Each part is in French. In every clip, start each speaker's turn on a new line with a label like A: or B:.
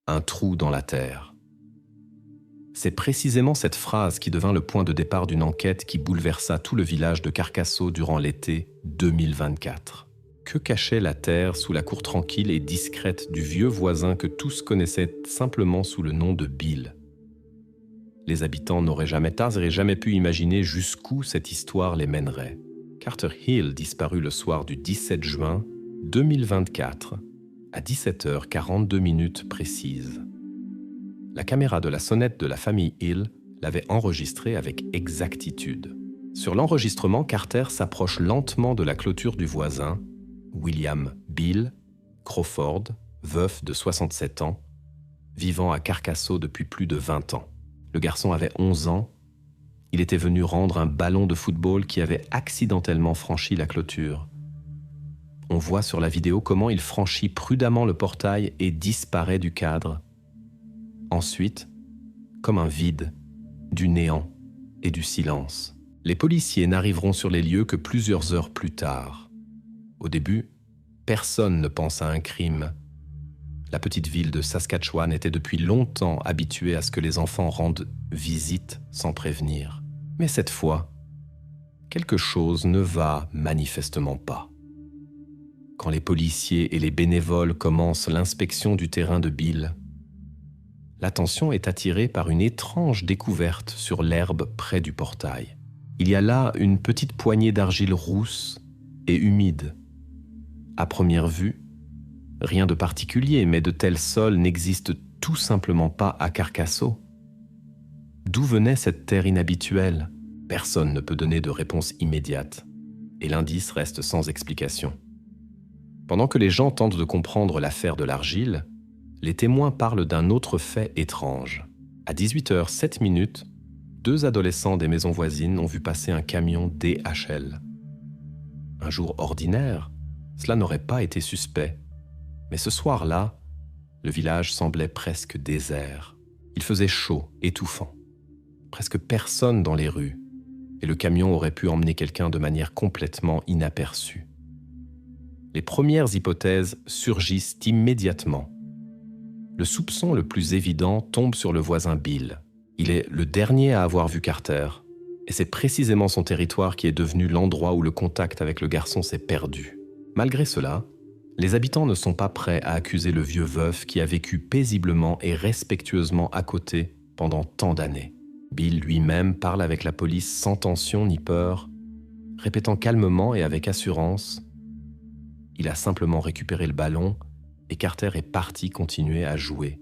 A: un trou dans la terre. C'est précisément cette phrase qui devint le point de départ d'une enquête qui bouleversa tout le village de Carcassonne durant l'été 2024. Que cachait la terre sous la cour tranquille et discrète du vieux voisin que tous connaissaient simplement sous le nom de Bill? Les habitants n'auraient jamais tard et jamais pu imaginer jusqu'où cette histoire les mènerait. Carter Hill disparut le soir du 17 juin 2024 à 17h42 précises. La caméra de la sonnette de la famille Hill l'avait enregistré avec exactitude. Sur l'enregistrement, Carter s'approche lentement de la clôture du voisin, William Bill Crawford, veuf de 67 ans, vivant à Carcassonne depuis plus de 20 ans. Le garçon avait 11 ans. Il était venu rendre un ballon de football qui avait accidentellement franchi la clôture. On voit sur la vidéo comment il franchit prudemment le portail et disparaît du cadre. Ensuite, comme un vide, du néant et du silence. Les policiers n'arriveront sur les lieux que plusieurs heures plus tard. Au début, personne ne pense à un crime. La petite ville de Saskatchewan était depuis longtemps habituée à ce que les enfants rendent visite sans prévenir. Mais cette fois, quelque chose ne va manifestement pas. Quand les policiers et les bénévoles commencent l'inspection du terrain de Bill, l'attention est attirée par une étrange découverte sur l'herbe près du portail. Il y a là une petite poignée d'argile rousse et humide. À première vue, rien de particulier, mais de tels sols n'existent tout simplement pas à Carcassonne. D'où venait cette terre inhabituelle? Personne ne peut donner de réponse immédiate, et l'indice reste sans explication. Pendant que les gens tentent de comprendre l'affaire de l'argile, les témoins parlent d'un autre fait étrange. À 18h07, 2 adolescents des maisons voisines ont vu passer un camion DHL. Un jour ordinaire, cela n'aurait pas été suspect. Mais ce soir-là, le village semblait presque désert. Il faisait chaud, étouffant. Presque personne dans les rues, et le camion aurait pu emmener quelqu'un de manière complètement inaperçue. Les premières hypothèses surgissent immédiatement. Le soupçon le plus évident tombe sur le voisin Bill. Il est le dernier à avoir vu Carter, et c'est précisément son territoire qui est devenu l'endroit où le contact avec le garçon s'est perdu. Malgré cela, les habitants ne sont pas prêts à accuser le vieux veuf qui a vécu paisiblement et respectueusement à côté pendant tant d'années. Bill lui-même parle avec la police sans tension ni peur, répétant calmement et avec assurance « Il a simplement récupéré le ballon et Carter est parti continuer à jouer. »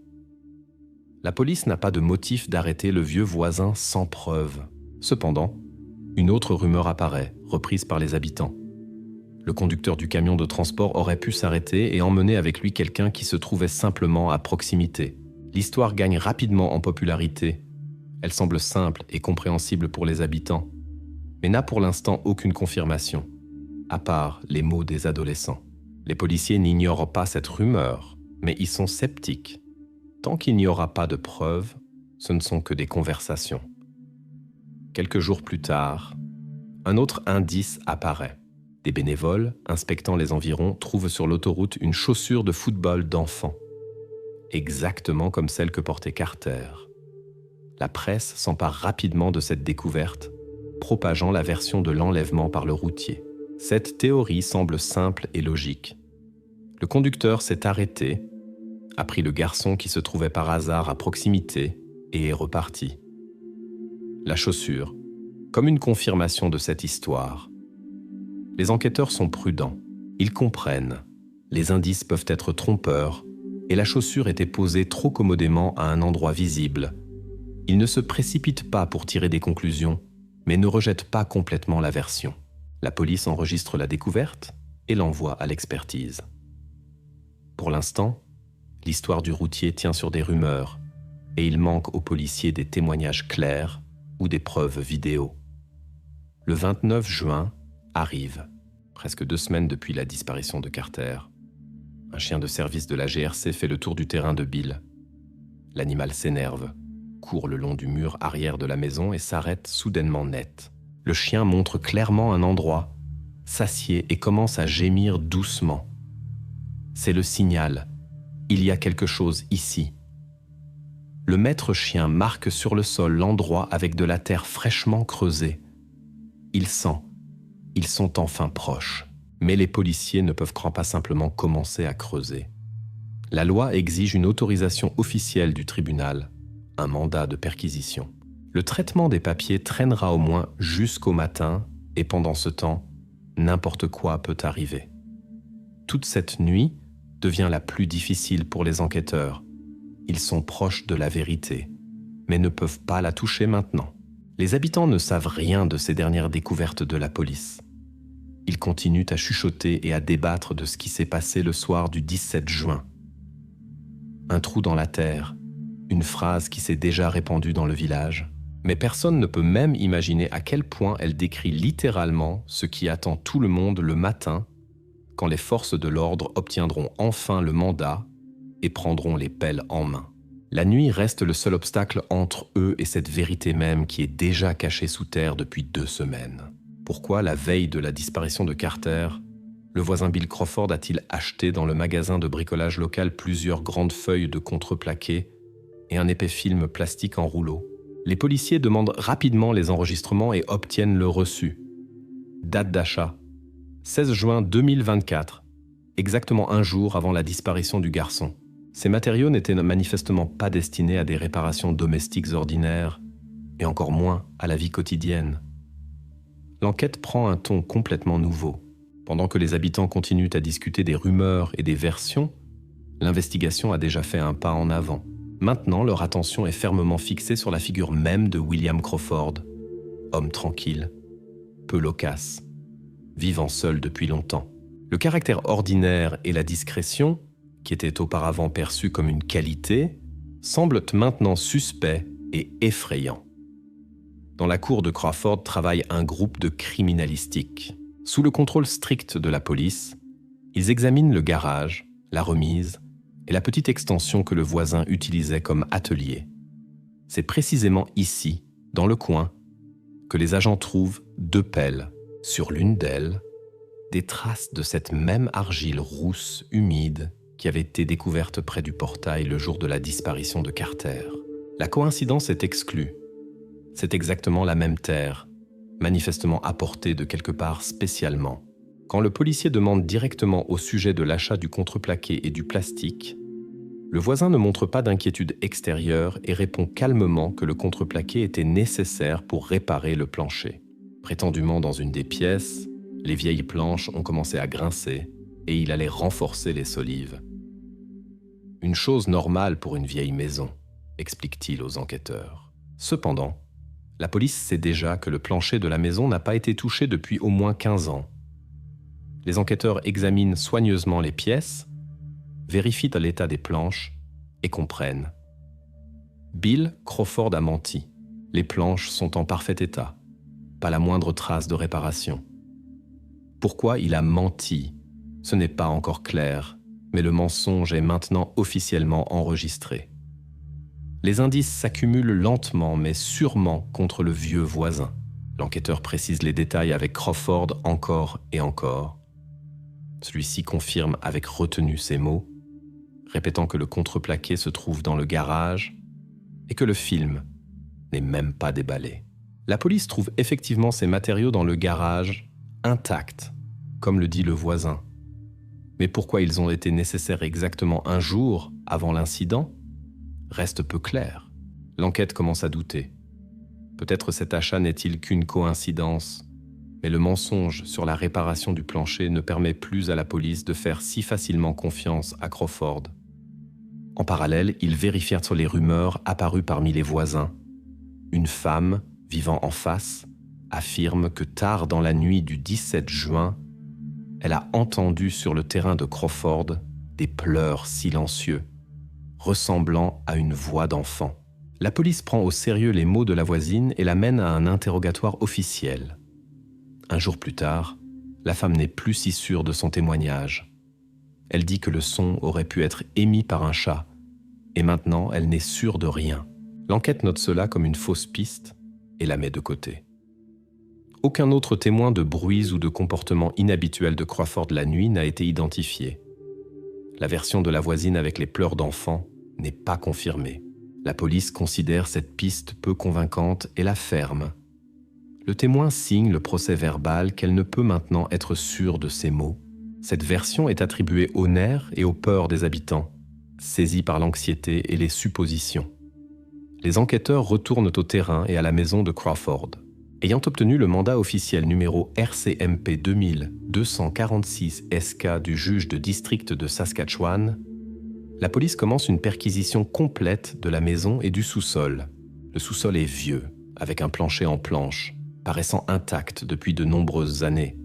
A: La police n'a pas de motif d'arrêter le vieux voisin sans preuve. Cependant, une autre rumeur apparaît, reprise par les habitants. Le conducteur du camion de transport aurait pu s'arrêter et emmener avec lui quelqu'un qui se trouvait simplement à proximité. L'histoire gagne rapidement en popularité. Elle semble simple et compréhensible pour les habitants, mais n'a pour l'instant aucune confirmation, à part les mots des adolescents. Les policiers n'ignorent pas cette rumeur, mais ils sont sceptiques. Tant qu'il n'y aura pas de preuves, ce ne sont que des conversations. Quelques jours plus tard, un autre indice apparaît. Des bénévoles, inspectant les environs, trouvent sur l'autoroute une chaussure de football d'enfant, exactement comme celle que portait Carter. La presse s'empare rapidement de cette découverte, propageant la version de l'enlèvement par le routier. Cette théorie semble simple et logique. Le conducteur s'est arrêté, a pris le garçon qui se trouvait par hasard à proximité et est reparti. La chaussure, comme une confirmation de cette histoire. Les enquêteurs sont prudents. Ils comprennent. Les indices peuvent être trompeurs et la chaussure était posée trop commodément à un endroit visible. Ils ne se précipitent pas pour tirer des conclusions, mais ne rejettent pas complètement la version. La police enregistre la découverte et l'envoie à l'expertise. Pour l'instant, l'histoire du routier tient sur des rumeurs et il manque aux policiers des témoignages clairs ou des preuves vidéo. Le 29 juin arrive, presque 2 semaines depuis la disparition de Carter. Un chien de service de la GRC fait le tour du terrain de Bill. L'animal s'énerve, court le long du mur arrière de la maison et s'arrête soudainement net. Le chien montre clairement un endroit, s'assied et commence à gémir doucement. C'est le signal. Il y a quelque chose ici. Le maître chien marque sur le sol l'endroit avec de la terre fraîchement creusée. Il sent. Ils sont enfin proches. Mais les policiers ne peuvent pas simplement commencer à creuser. La loi exige une autorisation officielle du tribunal, un mandat de perquisition. Le traitement des papiers traînera au moins jusqu'au matin et pendant ce temps, n'importe quoi peut arriver. Toute cette nuit devient la plus difficile pour les enquêteurs. Ils sont proches de la vérité, mais ne peuvent pas la toucher maintenant. Les habitants ne savent rien de ces dernières découvertes de la police. Ils continuent à chuchoter et à débattre de ce qui s'est passé le soir du 17 juin. Un trou dans la terre, une phrase qui s'est déjà répandue dans le village, mais personne ne peut même imaginer à quel point elle décrit littéralement ce qui attend tout le monde le matin, quand les forces de l'ordre obtiendront enfin le mandat et prendront les pelles en main. La nuit reste le seul obstacle entre eux et cette vérité même qui est déjà cachée sous terre depuis 2 semaines. Pourquoi, la veille de la disparition de Carter, le voisin Bill Crawford a-t-il acheté dans le magasin de bricolage local plusieurs grandes feuilles de contreplaqué et un épais film plastique en rouleau? Les policiers demandent rapidement les enregistrements et obtiennent le reçu. Date d'achat, 16 juin 2024, exactement un jour avant la disparition du garçon. Ces matériaux n'étaient manifestement pas destinés à des réparations domestiques ordinaires, et encore moins à la vie quotidienne. L'enquête prend un ton complètement nouveau. Pendant que les habitants continuent à discuter des rumeurs et des versions, l'investigation a déjà fait un pas en avant. Maintenant, leur attention est fermement fixée sur la figure même de William Crawford, homme tranquille, peu loquace, vivant seul depuis longtemps. Le caractère ordinaire et la discrétion, qui étaient auparavant perçus comme une qualité, semblent maintenant suspects et effrayants. Dans la cour de Crawford travaille un groupe de criminalistiques. Sous le contrôle strict de la police, ils examinent le garage, la remise et la petite extension que le voisin utilisait comme atelier. C'est précisément ici, dans le coin, que les agents trouvent 2 pelles. Sur l'une d'elles, des traces de cette même argile rousse, humide, qui avait été découverte près du portail le jour de la disparition de Carter. La coïncidence est exclue. C'est exactement la même terre, manifestement apportée de quelque part spécialement. Quand le policier demande directement au sujet de l'achat du contreplaqué et du plastique, le voisin ne montre pas d'inquiétude extérieure et répond calmement que le contreplaqué était nécessaire pour réparer le plancher. Prétendument dans une des pièces, les vieilles planches ont commencé à grincer et il allait renforcer les solives. Une chose normale pour une vieille maison, explique-t-il aux enquêteurs. Cependant, la police sait déjà que le plancher de la maison n'a pas été touché depuis au moins 15 ans. Les enquêteurs examinent soigneusement les pièces, vérifient l'état des planches et comprennent. Bill Crawford a menti. Les planches sont en parfait état. Pas la moindre trace de réparation. Pourquoi il a menti? Ce n'est pas encore clair, mais le mensonge est maintenant officiellement enregistré. Les indices s'accumulent lentement mais sûrement contre le vieux voisin. L'enquêteur précise les détails avec Crawford encore et encore. Celui-ci confirme avec retenue ces mots, répétant que le contreplaqué se trouve dans le garage et que le film n'est même pas déballé. La police trouve effectivement ces matériaux dans le garage, intacts, comme le dit le voisin. Mais pourquoi ils ont été nécessaires exactement un jour avant l'incident reste peu clair. L'enquête commence à douter. Peut-être cet achat n'est-il qu'une coïncidence, mais le mensonge sur la réparation du plancher ne permet plus à la police de faire si facilement confiance à Crawford. En parallèle, ils vérifièrent sur les rumeurs apparues parmi les voisins. Une femme, vivant en face, affirme que tard dans la nuit du 17 juin, elle a entendu sur le terrain de Crawford des pleurs silencieux, ressemblant à une voix d'enfant. La police prend au sérieux les mots de la voisine et la mène à un interrogatoire officiel. Un jour plus tard, la femme n'est plus si sûre de son témoignage. Elle dit que le son aurait pu être émis par un chat, et maintenant elle n'est sûre de rien. L'enquête note cela comme une fausse piste et la met de côté. Aucun autre témoin de bruits ou de comportements inhabituels de Crawford la nuit n'a été identifié. La version de la voisine avec les pleurs d'enfant n'est pas confirmée. La police considère cette piste peu convaincante et la ferme. Le témoin signe le procès-verbal qu'elle ne peut maintenant être sûre de ses mots. Cette version est attribuée aux nerfs et aux peurs des habitants, saisis par l'anxiété et les suppositions. Les enquêteurs retournent au terrain et à la maison de Crawford. Ayant obtenu le mandat officiel numéro RCMP 2246 SK du juge de district de Saskatchewan, la police commence une perquisition complète de la maison et du sous-sol. Le sous-sol est vieux, avec un plancher en planche, paraissant intact depuis de nombreuses années.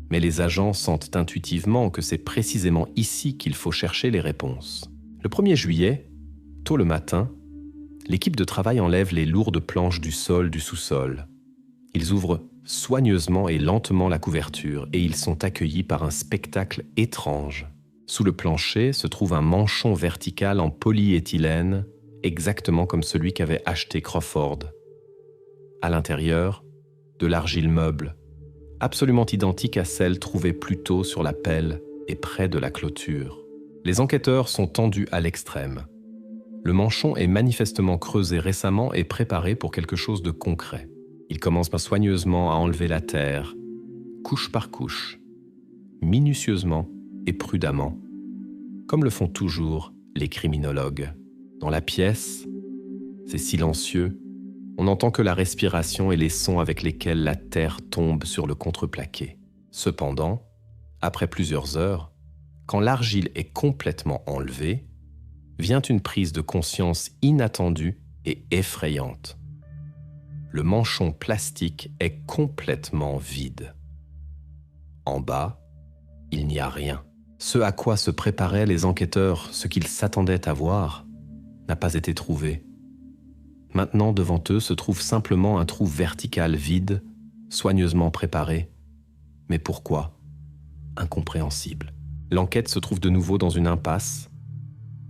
A: Mais les agents sentent intuitivement que c'est précisément ici qu'il faut chercher les réponses. Le 1er juillet, tôt le matin, l'équipe de travail enlève les lourdes planches du sol du sous-sol. Ils ouvrent soigneusement et lentement la couverture et ils sont accueillis par un spectacle étrange. Sous le plancher se trouve un manchon vertical en polyéthylène, exactement comme celui qu'avait acheté Crawford. À l'intérieur, de l'argile meuble, absolument identique à celle trouvée plus tôt sur la pelle et près de la clôture. Les enquêteurs sont tendus à l'extrême. Le manchon est manifestement creusé récemment et préparé pour quelque chose de concret. Ils commencent soigneusement à enlever la terre, couche par couche, minutieusement et prudemment, comme le font toujours les criminologues. Dans la pièce, c'est silencieux. On n'entend que la respiration et les sons avec lesquels la terre tombe sur le contreplaqué. Cependant, après plusieurs heures, quand l'argile est complètement enlevée, vient une prise de conscience inattendue et effrayante. Le manchon plastique est complètement vide. En bas, il n'y a rien. Ce à quoi se préparaient les enquêteurs, ce qu'ils s'attendaient à voir, n'a pas été trouvé. Maintenant, devant eux se trouve simplement un trou vertical vide, soigneusement préparé. Mais pourquoi ? Incompréhensible. L'enquête se trouve de nouveau dans une impasse.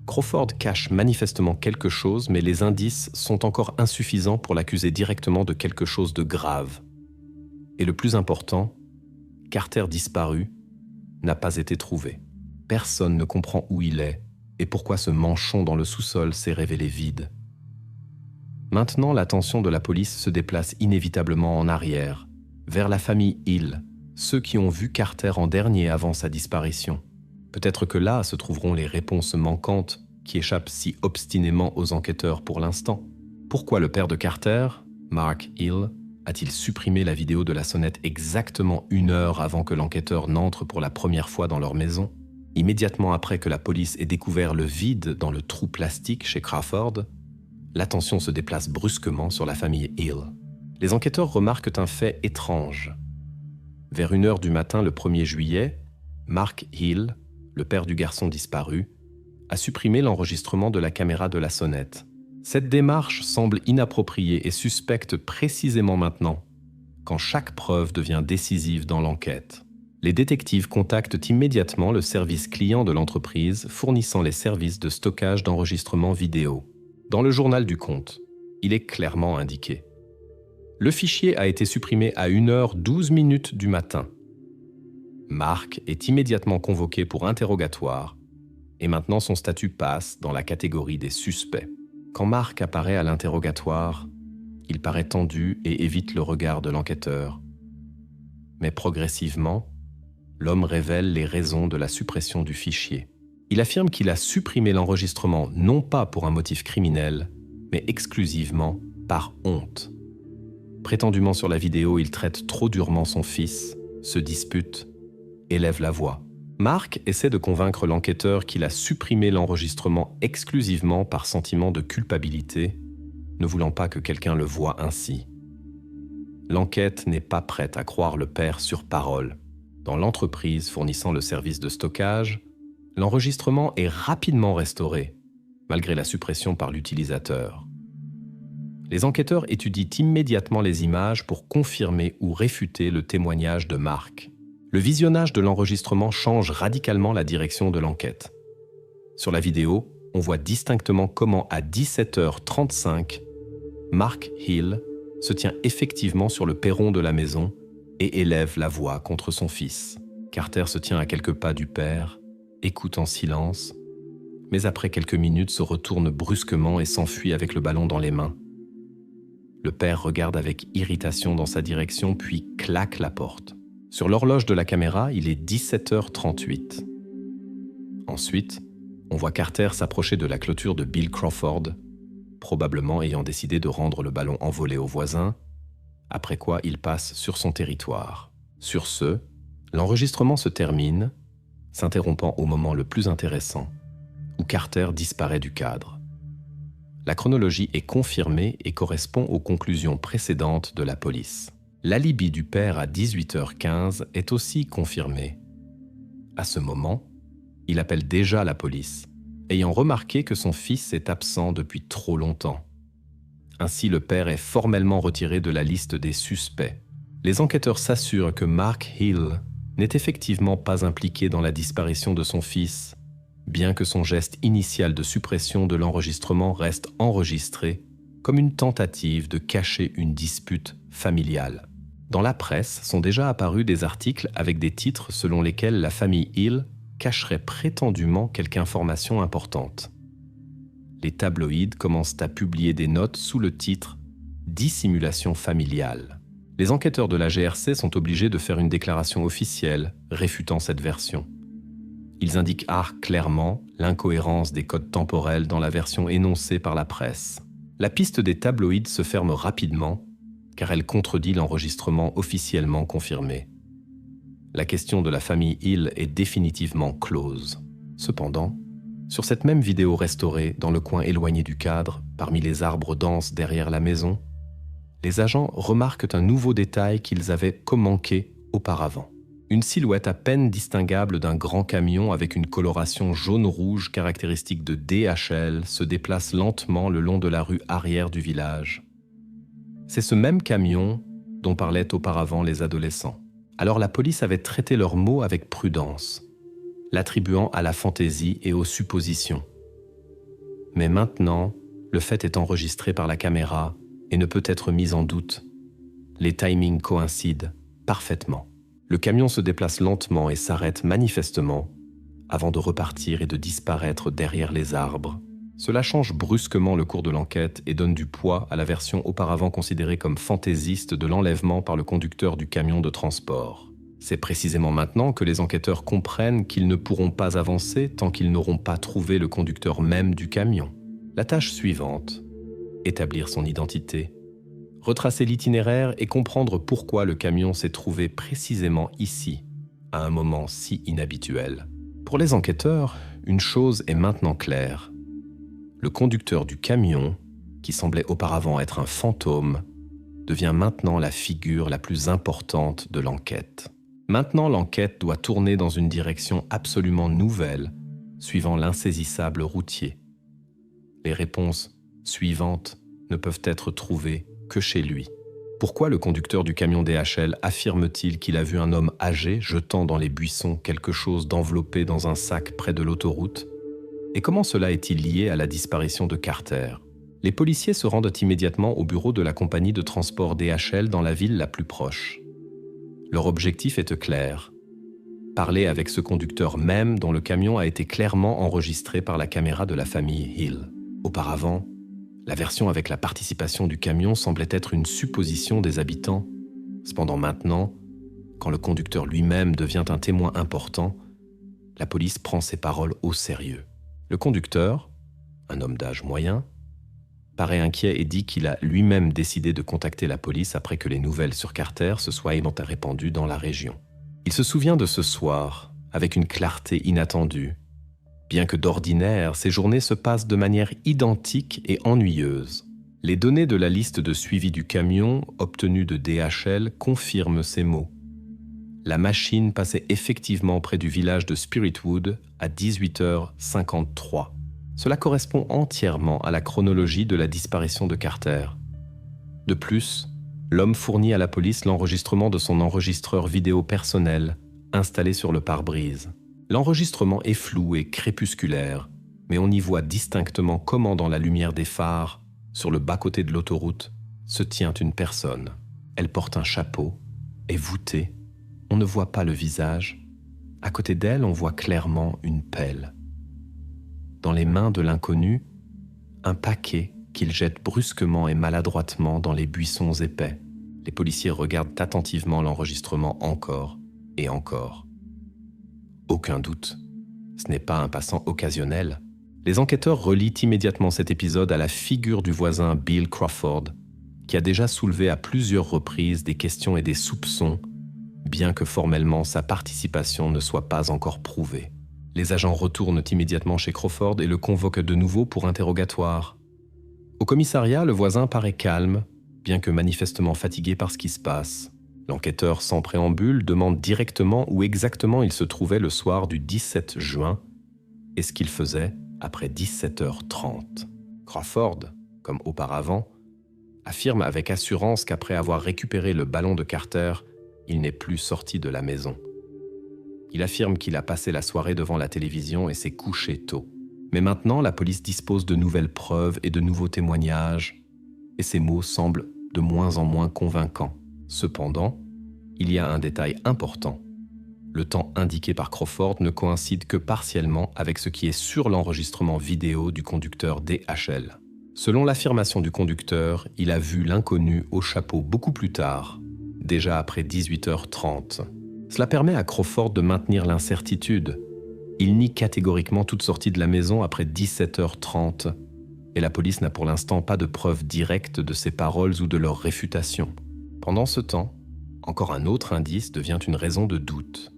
A: Crawford cache manifestement quelque chose, mais les indices sont encore insuffisants pour l'accuser directement de quelque chose de grave. Et le plus important, Carter disparu n'a pas été trouvé. Personne ne comprend où il est et pourquoi ce manchon dans le sous-sol s'est révélé vide. Maintenant, l'attention de la police se déplace inévitablement en arrière, vers la famille Hill, ceux qui ont vu Carter en dernier avant sa disparition. Peut-être que là se trouveront les réponses manquantes qui échappent si obstinément aux enquêteurs pour l'instant. Pourquoi le père de Carter, Mark Hill, a-t-il supprimé la vidéo de la sonnette exactement 1 heure avant que l'enquêteur n'entre pour la première fois dans leur maison, immédiatement après que la police ait découvert le vide dans le trou plastique chez Crawford? L'attention se déplace brusquement sur la famille Hill. Les enquêteurs remarquent un fait étrange. Vers 1 heure du matin le 1er juillet, Mark Hill, le père du garçon disparu, a supprimé l'enregistrement de la caméra de la sonnette. Cette démarche semble inappropriée et suspecte précisément maintenant, quand chaque preuve devient décisive dans l'enquête. Les détectives contactent immédiatement le service client de l'entreprise fournissant les services de stockage d'enregistrement vidéo. Dans le journal du compte, il est clairement indiqué. Le fichier a été supprimé à 1h12 du matin. Mark est immédiatement convoqué pour interrogatoire et maintenant son statut passe dans la catégorie des suspects. Quand Mark apparaît à l'interrogatoire, il paraît tendu et évite le regard de l'enquêteur. Mais progressivement, l'homme révèle les raisons de la suppression du fichier. Il affirme qu'il a supprimé l'enregistrement non pas pour un motif criminel, mais exclusivement par honte. Prétendument sur la vidéo, il traite trop durement son fils, se dispute, élève la voix. Mark essaie de convaincre l'enquêteur qu'il a supprimé l'enregistrement exclusivement par sentiment de culpabilité, ne voulant pas que quelqu'un le voie ainsi. L'enquête n'est pas prête à croire le père sur parole. Dans l'entreprise fournissant le service de stockage, l'enregistrement est rapidement restauré, malgré la suppression par l'utilisateur. Les enquêteurs étudient immédiatement les images pour confirmer ou réfuter le témoignage de Mark. Le visionnage de l'enregistrement change radicalement la direction de l'enquête. Sur la vidéo, on voit distinctement comment à 17h35, Mark Hill se tient effectivement sur le perron de la maison et élève la voix contre son fils. Carter se tient à quelques pas du père, écoute en silence, mais après quelques minutes se retourne brusquement et s'enfuit avec le ballon dans les mains. Le père regarde avec irritation dans sa direction puis claque la porte. Sur l'horloge de la caméra, il est 17h38. Ensuite, on voit Carter s'approcher de la clôture de Bill Crawford, probablement ayant décidé de rendre le ballon envolé au voisin, après quoi il passe sur son territoire. Sur ce, l'enregistrement se termine, s'interrompant au moment le plus intéressant, où Carter disparaît du cadre. La chronologie est confirmée et correspond aux conclusions précédentes de la police. L'alibi du père à 18h15 est aussi confirmé. À ce moment, il appelle déjà la police, ayant remarqué que son fils est absent depuis trop longtemps. Ainsi, le père est formellement retiré de la liste des suspects. Les enquêteurs s'assurent que Mark Hill n'est effectivement pas impliqué dans la disparition de son fils, bien que son geste initial de suppression de l'enregistrement reste enregistré comme une tentative de cacher une dispute familiale. Dans la presse sont déjà apparus des articles avec des titres selon lesquels la famille Hill cacherait prétendument quelque information importante. Les tabloïds commencent à publier des notes sous le titre « Dissimulation familiale ». Les enquêteurs de la GRC sont obligés de faire une déclaration officielle réfutant cette version. Ils indiquent clairement l'incohérence des codes temporels dans la version énoncée par la presse. La piste des tabloïds se ferme rapidement, car elle contredit l'enregistrement officiellement confirmé. La question de la famille Hill est définitivement close. Cependant, sur cette même vidéo restaurée dans le coin éloigné du cadre, parmi les arbres denses derrière la maison, les agents remarquent un nouveau détail qu'ils avaient commanqué auparavant. Une silhouette à peine distinguable d'un grand camion avec une coloration jaune-rouge caractéristique de DHL se déplace lentement le long de la rue arrière du village. C'est ce même camion dont parlaient auparavant les adolescents. Alors la police avait traité leurs mots avec prudence, l'attribuant à la fantaisie et aux suppositions. Mais maintenant, le fait est enregistré par la caméra et ne peut être mis en doute. Les timings coïncident parfaitement. Le camion se déplace lentement et s'arrête manifestement avant de repartir et de disparaître derrière les arbres. Cela change brusquement le cours de l'enquête et donne du poids à la version auparavant considérée comme fantaisiste de l'enlèvement par le conducteur du camion de transport. C'est précisément maintenant que les enquêteurs comprennent qu'ils ne pourront pas avancer tant qu'ils n'auront pas trouvé le conducteur même du camion. La tâche suivante, établir son identité, retracer l'itinéraire et comprendre pourquoi le camion s'est trouvé précisément ici, à un moment si inhabituel. Pour les enquêteurs, une chose est maintenant claire. Le conducteur du camion, qui semblait auparavant être un fantôme, devient maintenant la figure la plus importante de l'enquête. Maintenant, l'enquête doit tourner dans une direction absolument nouvelle, suivant l'insaisissable routier. Les réponses suivantes ne peuvent être trouvées que chez lui. Pourquoi le conducteur du camion DHL affirme-t-il qu'il a vu un homme âgé jetant dans les buissons quelque chose d'enveloppé dans un sac près de l'autoroute? Et comment cela est-il lié à la disparition de Carter? Les policiers se rendent immédiatement au bureau de la compagnie de transport DHL dans la ville la plus proche. Leur objectif est clair. Parler avec ce conducteur même dont le camion a été clairement enregistré par la caméra de la famille Hill. Auparavant, la version avec la participation du camion semblait être une supposition des habitants. Cependant maintenant, quand le conducteur lui-même devient un témoin important, la police prend ses paroles au sérieux. Le conducteur, un homme d'âge moyen, paraît inquiet et dit qu'il a lui-même décidé de contacter la police après que les nouvelles sur Carter se soient répandues dans la région. Il se souvient de ce soir, avec une clarté inattendue, bien que d'ordinaire, ces journées se passent de manière identique et ennuyeuse. Les données de la liste de suivi du camion, obtenue de DHL, confirment ces mots. La machine passait effectivement près du village de Spiritwood à 18h53. Cela correspond entièrement à la chronologie de la disparition de Carter. De plus, l'homme fournit à la police l'enregistrement de son enregistreur vidéo personnel, installé sur le pare-brise. L'enregistrement est flou et crépusculaire, mais on y voit distinctement comment dans la lumière des phares, sur le bas-côté de l'autoroute, se tient une personne. Elle porte un chapeau, est voûtée, on ne voit pas le visage. À côté d'elle, on voit clairement une pelle. dans les mains de l'inconnu, un paquet qu'il jette brusquement et maladroitement dans les buissons épais. Les policiers regardent attentivement l'enregistrement encore et encore. Aucun doute, ce n'est pas un passant occasionnel. Les enquêteurs relient immédiatement cet épisode à la figure du voisin Bill Crawford, qui a déjà soulevé à plusieurs reprises des questions et des soupçons, bien que formellement sa participation ne soit pas encore prouvée. Les agents retournent immédiatement chez Crawford et le convoquent de nouveau pour interrogatoire. Au commissariat, le voisin paraît calme, bien que manifestement fatigué par ce qui se passe. L'enquêteur, sans préambule, demande directement où exactement il se trouvait le soir du 17 juin et ce qu'il faisait après 17h30. Crawford, comme auparavant, affirme avec assurance qu'après avoir récupéré le ballon de Carter, il n'est plus sorti de la maison. Il affirme qu'il a passé la soirée devant la télévision et s'est couché tôt. Mais maintenant, la police dispose de nouvelles preuves et de nouveaux témoignages, et ces mots semblent de moins en moins convaincants. Cependant, il y a un détail important. Le temps indiqué par Crawford ne coïncide que partiellement avec ce qui est sur l'enregistrement vidéo du conducteur DHL. Selon l'affirmation du conducteur, il a vu l'inconnu au chapeau beaucoup plus tard, déjà après 18h30. Cela permet à Crawford de maintenir l'incertitude. Il nie catégoriquement toute sortie de la maison après 17h30 et la police n'a pour l'instant pas de preuves directes de ses paroles ou de leur réfutation. Pendant ce temps, encore un autre indice devient une raison de doute.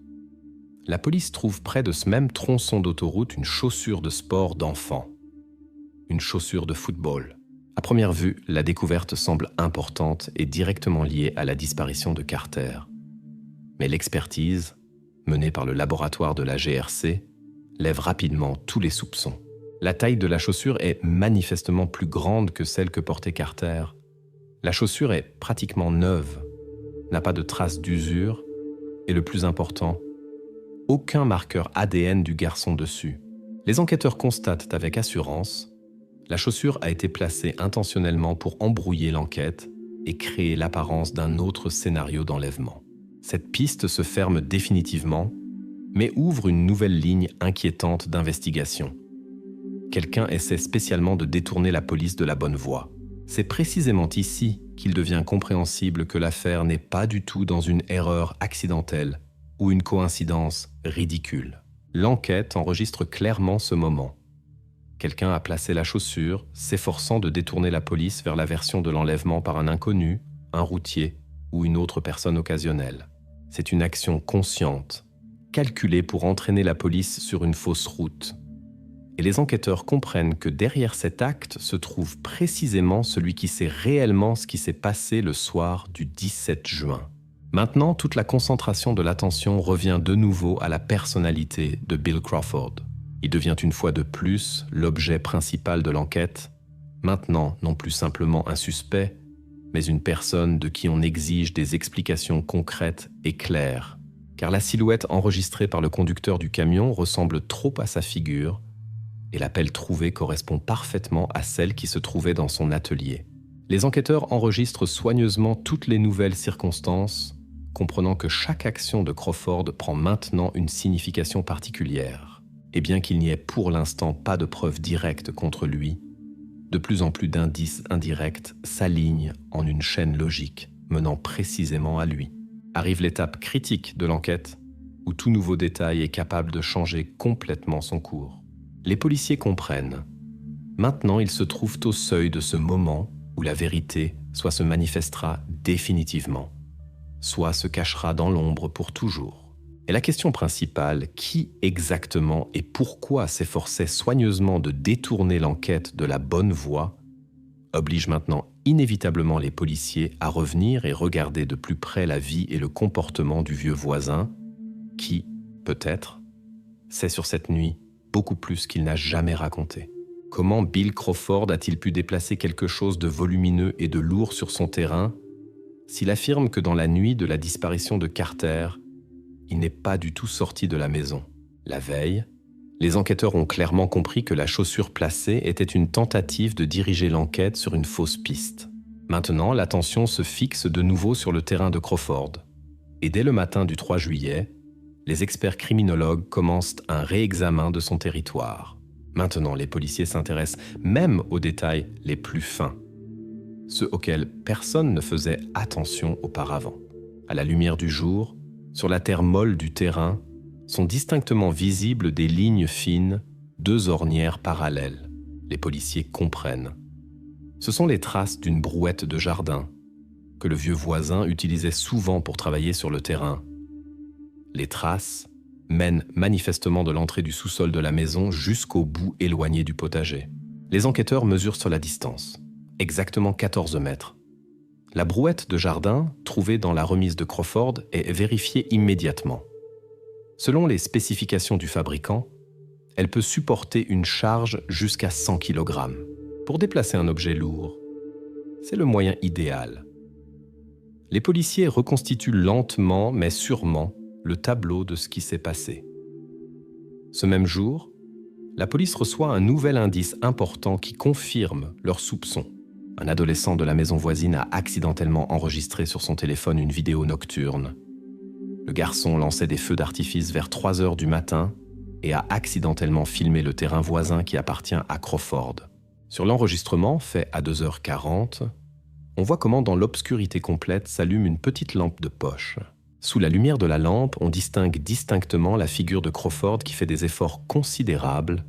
A: La police trouve près de ce même tronçon d'autoroute une chaussure de sport d'enfant. Une chaussure de football. À première vue, la découverte semble importante et directement liée à la disparition de Carter. Mais l'expertise, menée par le laboratoire de la GRC, lève rapidement tous les soupçons. La taille de la chaussure est manifestement plus grande que celle que portait Carter. La chaussure est pratiquement neuve, n'a pas de traces d'usure et le plus important, aucun marqueur ADN du garçon dessus. Les enquêteurs constatent avec assurance la chaussure a été placée intentionnellement pour embrouiller l'enquête et créer l'apparence d'un autre scénario d'enlèvement. Cette piste se ferme définitivement, mais ouvre une nouvelle ligne inquiétante d'investigation. Quelqu'un essaie spécialement de détourner la police de la bonne voie. C'est précisément ici qu'il devient compréhensible que l'affaire n'est pas du tout dans une erreur accidentelle ou une coïncidence ridicule. L'enquête enregistre clairement ce moment. Quelqu'un a placé la chaussure, s'efforçant de détourner la police vers la version de l'enlèvement par un inconnu, un routier ou une autre personne occasionnelle. C'est une action consciente, calculée pour entraîner la police sur une fausse route. Et les enquêteurs comprennent que derrière cet acte se trouve précisément celui qui sait réellement ce qui s'est passé le soir du 17 juin. Maintenant, toute la concentration de l'attention revient de nouveau à la personnalité de Bill Crawford. Il devient une fois de plus l'objet principal de l'enquête, maintenant non plus simplement un suspect, mais une personne de qui on exige des explications concrètes et claires. Car la silhouette enregistrée par le conducteur du camion ressemble trop à sa figure, et la pelle trouvée correspond parfaitement à celle qui se trouvait dans son atelier. Les enquêteurs enregistrent soigneusement toutes les nouvelles circonstances, comprenant que chaque action de Crawford prend maintenant une signification particulière. Et bien qu'il n'y ait pour l'instant pas de preuves directes contre lui, de plus en plus d'indices indirects s'alignent en une chaîne logique menant précisément à lui. Arrive l'étape critique de l'enquête, où tout nouveau détail est capable de changer complètement son cours. Les policiers comprennent. Maintenant, ils se trouvent au seuil de ce moment où la vérité soit se manifestera définitivement, soit se cachera dans l'ombre pour toujours. Et la question principale, qui exactement et pourquoi s'efforçait soigneusement de détourner l'enquête de la bonne voie, oblige maintenant inévitablement les policiers à revenir et regarder de plus près la vie et le comportement du vieux voisin, qui, peut-être, sait sur cette nuit beaucoup plus qu'il n'a jamais raconté. Comment Bill Crawford a-t-il pu déplacer quelque chose de volumineux et de lourd sur son terrain s'il affirme que dans la nuit de la disparition de Carter, il n'est pas du tout sorti de la maison. La veille, les enquêteurs ont clairement compris que la chaussure placée était une tentative de diriger l'enquête sur une fausse piste. Maintenant, l'attention se fixe de nouveau sur le terrain de Crawford. Et dès le matin du 3 juillet, les experts criminologues commencent un réexamen de son territoire. Maintenant, les policiers s'intéressent même aux détails les plus fins, ceux auxquels personne ne faisait attention auparavant. À la lumière du jour, sur la terre molle du terrain, sont distinctement visibles des lignes fines, 2 ornières parallèles. Les policiers comprennent. Ce sont les traces d'une brouette de jardin que le vieux voisin utilisait souvent pour travailler sur le terrain. Les traces mènent manifestement de l'entrée du sous-sol de la maison jusqu'au bout éloigné du potager. Les enquêteurs mesurent sur la distance, exactement 14 mètres. La brouette de jardin, trouvée dans la remise de Crawford, est vérifiée immédiatement. Selon les spécifications du fabricant, elle peut supporter une charge jusqu'à 100 kg. Pour déplacer un objet lourd, c'est le moyen idéal. Les policiers reconstituent lentement mais sûrement le tableau de ce qui s'est passé. Ce même jour, la police reçoit un nouvel indice important qui confirme leurs soupçons. Un adolescent de la maison voisine a accidentellement enregistré sur son téléphone une vidéo nocturne. Le garçon lançait des feux d'artifice vers 3 heures du matin et a accidentellement filmé le terrain voisin qui appartient à Crawford. Sur l'enregistrement, fait à 2h40, on voit comment dans l'obscurité complète s'allume une petite lampe de poche. Sous la lumière de la lampe, on distingue distinctement la figure de Crawford qui fait des efforts considérables,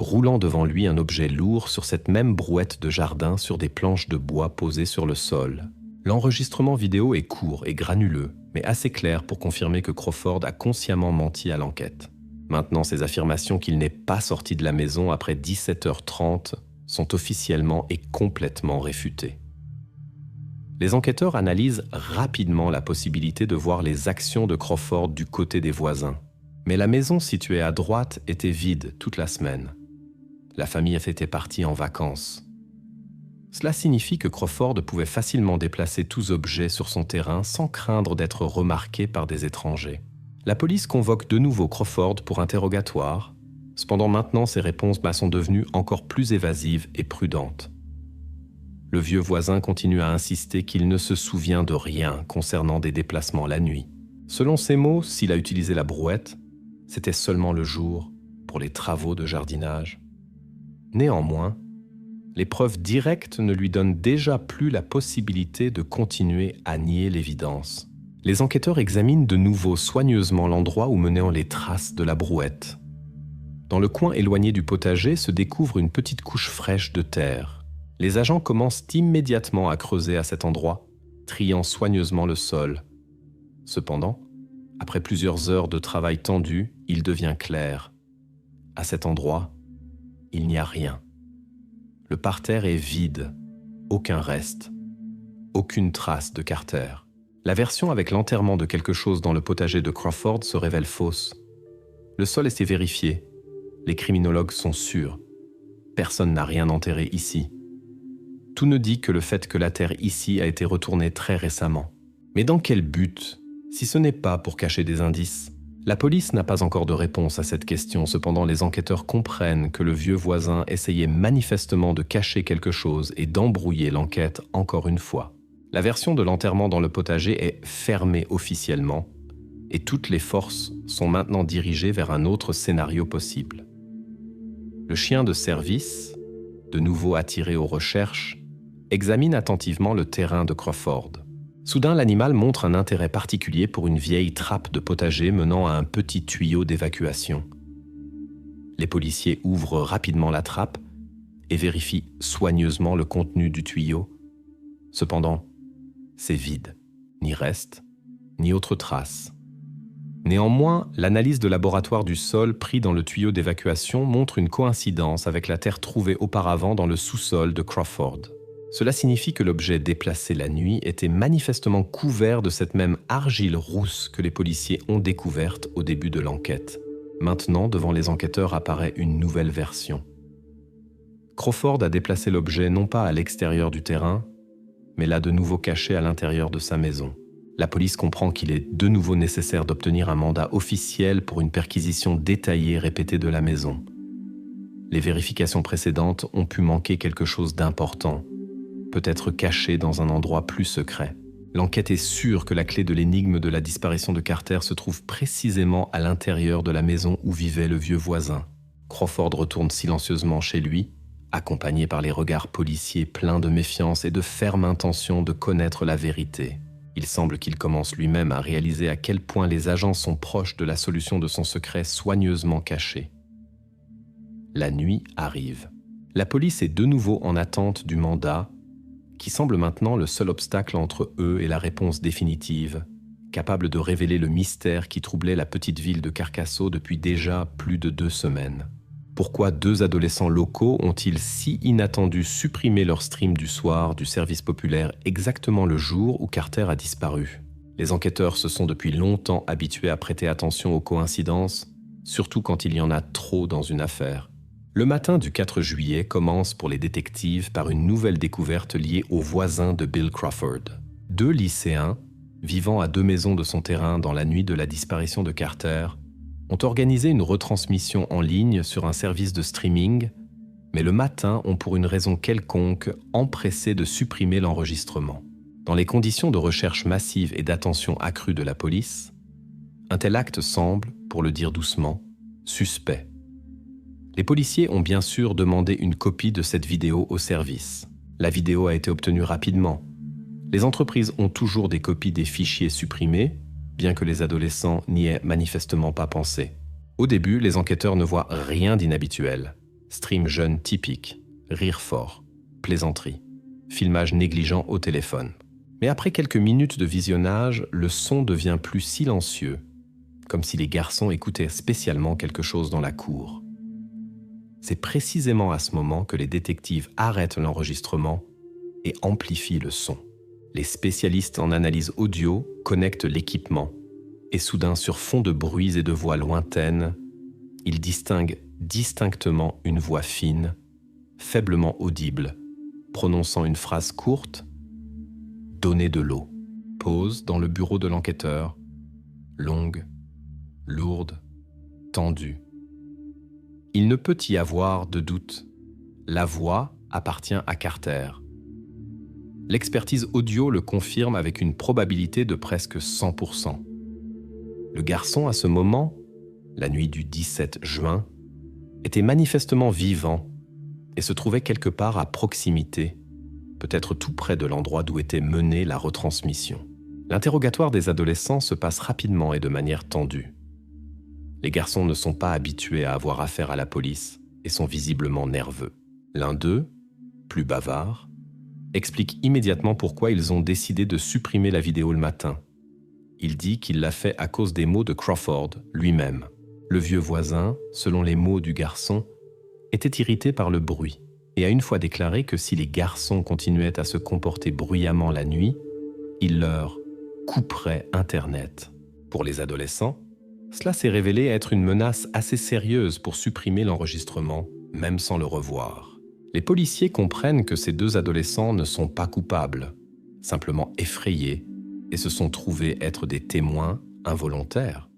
A: roulant devant lui un objet lourd sur cette même brouette de jardin sur des planches de bois posées sur le sol. L'enregistrement vidéo est court et granuleux, mais assez clair pour confirmer que Crawford a consciemment menti à l'enquête. Maintenant, ses affirmations qu'il n'est pas sorti de la maison après 17h30 sont officiellement et complètement réfutées. Les enquêteurs analysent rapidement la possibilité de voir les actions de Crawford du côté des voisins. Mais la maison située à droite était vide toute la semaine. La famille était partie en vacances. Cela signifie que Crawford pouvait facilement déplacer tous objets sur son terrain sans craindre d'être remarqué par des étrangers. La police convoque de nouveau Crawford pour interrogatoire. Cependant, maintenant, ses réponses sont devenues encore plus évasives et prudentes. Le vieux voisin continue à insister qu'il ne se souvient de rien concernant des déplacements la nuit. Selon ses mots, s'il a utilisé la brouette, c'était seulement le jour pour les travaux de jardinage. Néanmoins, les preuves directes ne lui donnent déjà plus la possibilité de continuer à nier l'évidence. Les enquêteurs examinent de nouveau soigneusement l'endroit où menaient les traces de la brouette. Dans le coin éloigné du potager se découvre une petite couche fraîche de terre. Les agents commencent immédiatement à creuser à cet endroit, triant soigneusement le sol. Cependant, après plusieurs heures de travail tendu, il devient clair. À cet endroit, il n'y a rien. Le parterre est vide, aucun reste, aucune trace de Carter. La version avec l'enterrement de quelque chose dans le potager de Crawford se révèle fausse. Le sol était vérifié. Les criminologues sont sûrs. Personne n'a rien enterré ici. Tout ne dit que le fait que la terre ici a été retournée très récemment. Mais dans quel but, si ce n'est pas pour cacher des indices? La police n'a pas encore de réponse à cette question. Cependant, les enquêteurs comprennent que le vieux voisin essayait manifestement de cacher quelque chose et d'embrouiller l'enquête encore une fois. La version de l'enterrement dans le potager est fermée officiellement et toutes les forces sont maintenant dirigées vers un autre scénario possible. Le chien de service, de nouveau attiré aux recherches, examine attentivement le terrain de Crawford. Soudain, l'animal montre un intérêt particulier pour une vieille trappe de potager menant à un petit tuyau d'évacuation. Les policiers ouvrent rapidement la trappe et vérifient soigneusement le contenu du tuyau. Cependant, c'est vide, ni reste, ni autre trace. Néanmoins, l'analyse de laboratoire du sol pris dans le tuyau d'évacuation montre une coïncidence avec la terre trouvée auparavant dans le sous-sol de Crawford. Cela signifie que l'objet déplacé la nuit était manifestement couvert de cette même argile rousse que les policiers ont découverte au début de l'enquête. Maintenant, devant les enquêteurs apparaît une nouvelle version. Crawford a déplacé l'objet non pas à l'extérieur du terrain, mais l'a de nouveau caché à l'intérieur de sa maison. La police comprend qu'il est de nouveau nécessaire d'obtenir un mandat officiel pour une perquisition détaillée répétée de la maison. Les vérifications précédentes ont pu manquer quelque chose d'important, peut-être caché dans un endroit plus secret. L'enquête est sûre que la clé de l'énigme de la disparition de Carter se trouve précisément à l'intérieur de la maison où vivait le vieux voisin. Crawford retourne silencieusement chez lui, accompagné par les regards policiers pleins de méfiance et de ferme intention de connaître la vérité. Il semble qu'il commence lui-même à réaliser à quel point les agents sont proches de la solution de son secret soigneusement caché. La nuit arrive. La police est de nouveau en attente du mandat, qui semble maintenant le seul obstacle entre eux et la réponse définitive, capable de révéler le mystère qui troublait la petite ville de Carcassonne depuis déjà plus de 2 semaines. Pourquoi 2 adolescents locaux ont-ils si inattendu supprimé leur stream du soir du service populaire exactement le jour où Carter a disparu? Les enquêteurs se sont depuis longtemps habitués à prêter attention aux coïncidences, surtout quand il y en a trop dans une affaire. Le matin du 4 juillet commence pour les détectives par une nouvelle découverte liée aux voisins de Bill Crawford. 2 lycéens, vivant à 2 maisons de son terrain dans la nuit de la disparition de Carter, ont organisé une retransmission en ligne sur un service de streaming, mais le matin ont pour une raison quelconque empressé de supprimer l'enregistrement. Dans les conditions de recherche massive et d'attention accrue de la police, un tel acte semble, pour le dire doucement, suspect. Les policiers ont bien sûr demandé une copie de cette vidéo au service. La vidéo a été obtenue rapidement. Les entreprises ont toujours des copies des fichiers supprimés, bien que les adolescents n'y aient manifestement pas pensé. Au début, les enquêteurs ne voient rien d'inhabituel. Stream jeune typique, rire fort, plaisanterie, filmage négligent au téléphone. Mais après quelques minutes de visionnage, le son devient plus silencieux, comme si les garçons écoutaient spécialement quelque chose dans la cour. C'est précisément à ce moment que les détectives arrêtent l'enregistrement et amplifient le son. Les spécialistes en analyse audio connectent l'équipement et soudain, sur fond de bruits et de voix lointaines, ils distinguent distinctement une voix fine, faiblement audible, prononçant une phrase courte « Donnez de l'eau ». Pause dans le bureau de l'enquêteur, longue, lourde, tendue. Il ne peut y avoir de doute. La voix appartient à Carter. L'expertise audio le confirme avec une probabilité de presque 100%. Le garçon, à ce moment, la nuit du 17 juin, était manifestement vivant et se trouvait quelque part à proximité, peut-être tout près de l'endroit d'où était menée la retransmission. L'interrogatoire des adolescents se passe rapidement et de manière tendue. Les garçons ne sont pas habitués à avoir affaire à la police et sont visiblement nerveux. L'un d'eux, plus bavard, explique immédiatement pourquoi ils ont décidé de supprimer la vidéo le matin. Il dit qu'il l'a fait à cause des mots de Crawford lui-même. Le vieux voisin, selon les mots du garçon, était irrité par le bruit et a une fois déclaré que si les garçons continuaient à se comporter bruyamment la nuit, il leur couperait Internet. Pour les adolescents, cela s'est révélé être une menace assez sérieuse pour supprimer l'enregistrement, même sans le revoir. Les policiers comprennent que ces 2 adolescents ne sont pas coupables, simplement effrayés, et se sont trouvés être des témoins involontaires.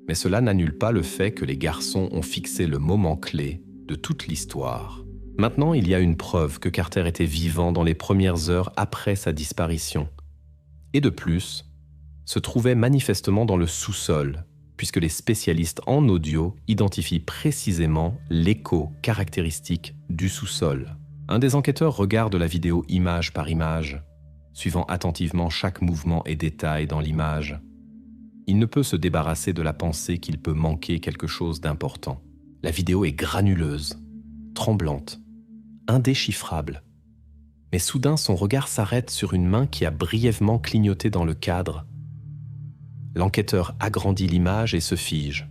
A: Mais cela n'annule pas le fait que les garçons ont fixé le moment clé de toute l'histoire. Maintenant, il y a une preuve que Carter était vivant dans les premières heures après sa disparition. Et de plus, se trouvait manifestement dans le sous-sol, puisque les spécialistes en audio identifient précisément l'écho caractéristique du sous-sol. Un des enquêteurs regarde la vidéo image par image, suivant attentivement chaque mouvement et détail dans l'image. Il ne peut se débarrasser de la pensée qu'il peut manquer quelque chose d'important. La vidéo est granuleuse, tremblante, indéchiffrable. Mais soudain, son regard s'arrête sur une main qui a brièvement clignoté dans le cadre. L'enquêteur agrandit l'image et se fige.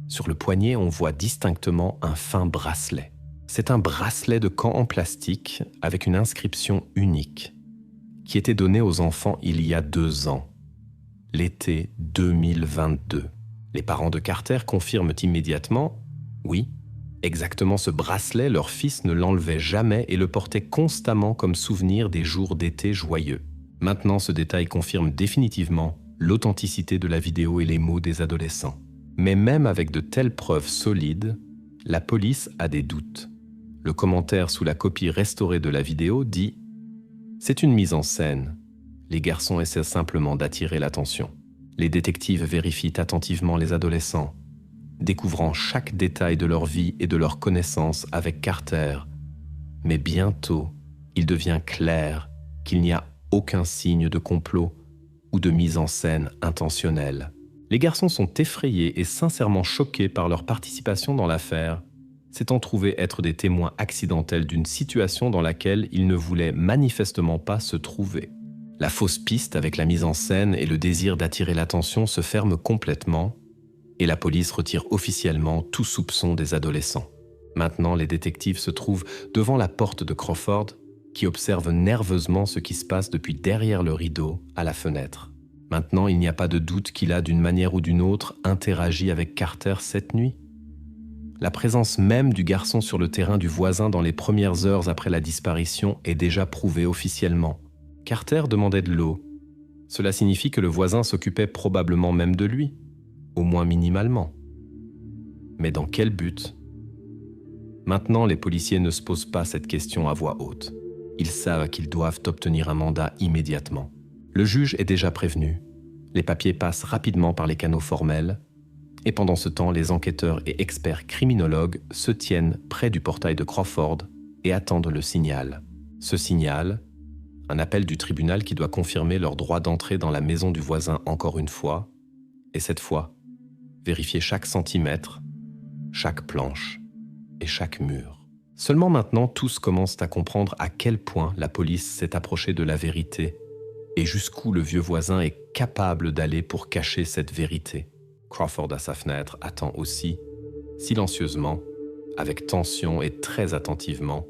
A: Sur le poignet, on voit distinctement un fin bracelet. C'est un bracelet de camp en plastique avec une inscription unique, qui était donné aux enfants il y a 2 ans, l'été 2022. Les parents de Carter confirment immédiatement, oui, exactement ce bracelet, leur fils ne l'enlevait jamais et le portait constamment comme souvenir des jours d'été joyeux. Maintenant, ce détail confirme définitivement l'authenticité de la vidéo et les mots des adolescents. Mais même avec de telles preuves solides, la police a des doutes. Le commentaire sous la copie restaurée de la vidéo dit « C'est une mise en scène. Les garçons essaient simplement d'attirer l'attention. » Les détectives vérifient attentivement les adolescents. découvrant chaque détail de leur vie et de leur connaissance avec Carter. Mais bientôt, il devient clair qu'il n'y a aucun signe de complot ou de mise en scène intentionnelle. Les garçons sont effrayés et sincèrement choqués par leur participation dans l'affaire, s'étant trouvés être des témoins accidentels d'une situation dans laquelle ils ne voulaient manifestement pas se trouver. La fausse piste avec la mise en scène et le désir d'attirer l'attention se ferme complètement et la police retire officiellement tout soupçon des adolescents. Maintenant, les détectives se trouvent devant la porte de Crawford qui observe nerveusement ce qui se passe depuis derrière le rideau à la fenêtre. Maintenant, il n'y a pas de doute qu'il a, d'une manière ou d'une autre, interagi avec Carter cette nuit. La présence même du garçon sur le terrain du voisin dans les premières heures après la disparition est déjà prouvée officiellement. Carter demandait de l'eau. Cela signifie que le voisin s'occupait probablement même de lui, au moins minimalement. Mais dans quel but ? Maintenant, les policiers ne se posent pas cette question à voix haute. Ils savent qu'ils doivent obtenir un mandat immédiatement. Le juge est déjà prévenu. Les papiers passent rapidement par les canaux formels. Et pendant ce temps, les enquêteurs et experts criminologues se tiennent près du portail de Crawford et attendent le signal. Ce signal, un appel du tribunal qui doit confirmer leur droit d'entrer dans la maison du voisin encore une fois, et cette fois, vérifier chaque centimètre, chaque planche et chaque mur. Seulement maintenant, tous commencent à comprendre à quel point la police s'est approchée de la vérité et jusqu'où le vieux voisin est capable d'aller pour cacher cette vérité. Crawford, à sa fenêtre, attend aussi, silencieusement, avec tension et très attentivement,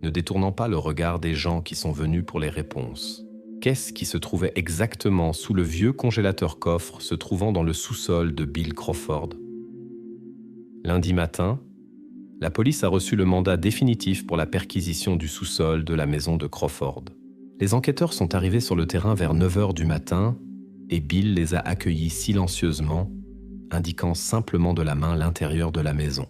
A: ne détournant pas le regard des gens qui sont venus pour les réponses. Qu'est-ce qui se trouvait exactement sous le vieux congélateur-coffre se trouvant dans le sous-sol de Bill Crawford ? Lundi matin, la police a reçu le mandat définitif pour la perquisition du sous-sol de la maison de Crawford. Les enquêteurs sont arrivés sur le terrain vers 9h du matin et Bill les a accueillis silencieusement, indiquant simplement de la main l'intérieur de la maison.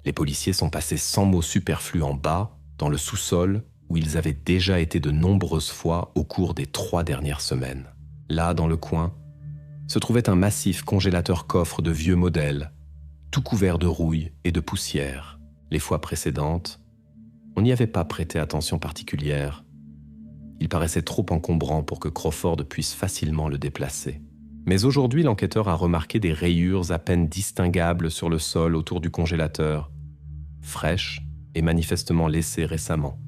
A: Les policiers sont passés sans mots superflus en bas, dans le sous-sol, où ils avaient déjà été de nombreuses fois au cours des 3 dernières semaines. Là, dans le coin, se trouvait un massif congélateur-coffre de vieux modèles, tout couvert de rouille et de poussière. Les fois précédentes, on n'y avait pas prêté attention particulière. Il paraissait trop encombrant pour que Crawford puisse facilement le déplacer. Mais aujourd'hui, l'enquêteur a remarqué des rayures à peine distinguables sur le sol autour du congélateur, fraîches et manifestement laissées récemment.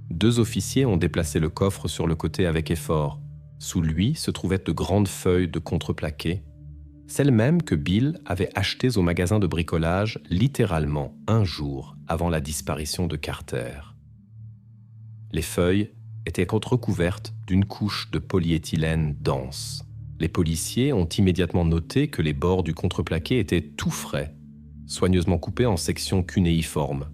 A: 2 officiers ont déplacé le coffre sur le côté avec effort. Sous lui se trouvaient de grandes feuilles de contreplaqué, celles mêmes que Bill avait achetées au magasin de bricolage littéralement un jour avant la disparition de Carter. Les feuilles étaient recouvertes d'une couche de polyéthylène dense. Les policiers ont immédiatement noté que les bords du contreplaqué étaient tout frais, soigneusement coupés en sections cunéiformes.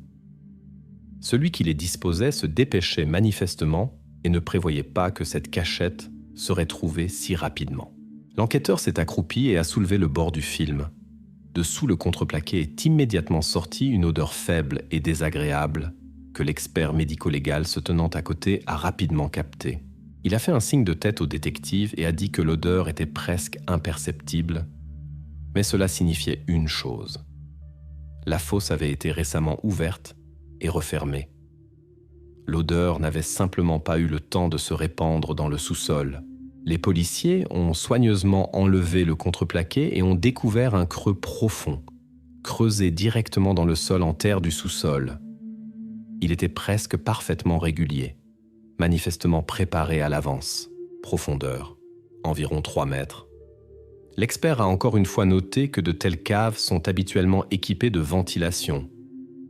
A: Celui qui les disposait se dépêchait manifestement et ne prévoyait pas que cette cachette serait trouvée si rapidement. L'enquêteur s'est accroupi et a soulevé le bord du film. Dessous le contreplaqué est immédiatement sortie une odeur faible et désagréable que l'expert médico-légal se tenant à côté a rapidement capté. Il a fait un signe de tête au détective et a dit que l'odeur était presque imperceptible, mais cela signifiait une chose. La fosse avait été récemment ouverte et refermée. L'odeur n'avait simplement pas eu le temps de se répandre dans le sous-sol. Les policiers ont soigneusement enlevé le contreplaqué et ont découvert un creux profond, creusé directement dans le sol en terre du sous-sol. Il était presque parfaitement régulier, manifestement préparé à l'avance. Profondeur, environ 3 mètres. L'expert a encore une fois noté que de telles caves sont habituellement équipées de ventilation.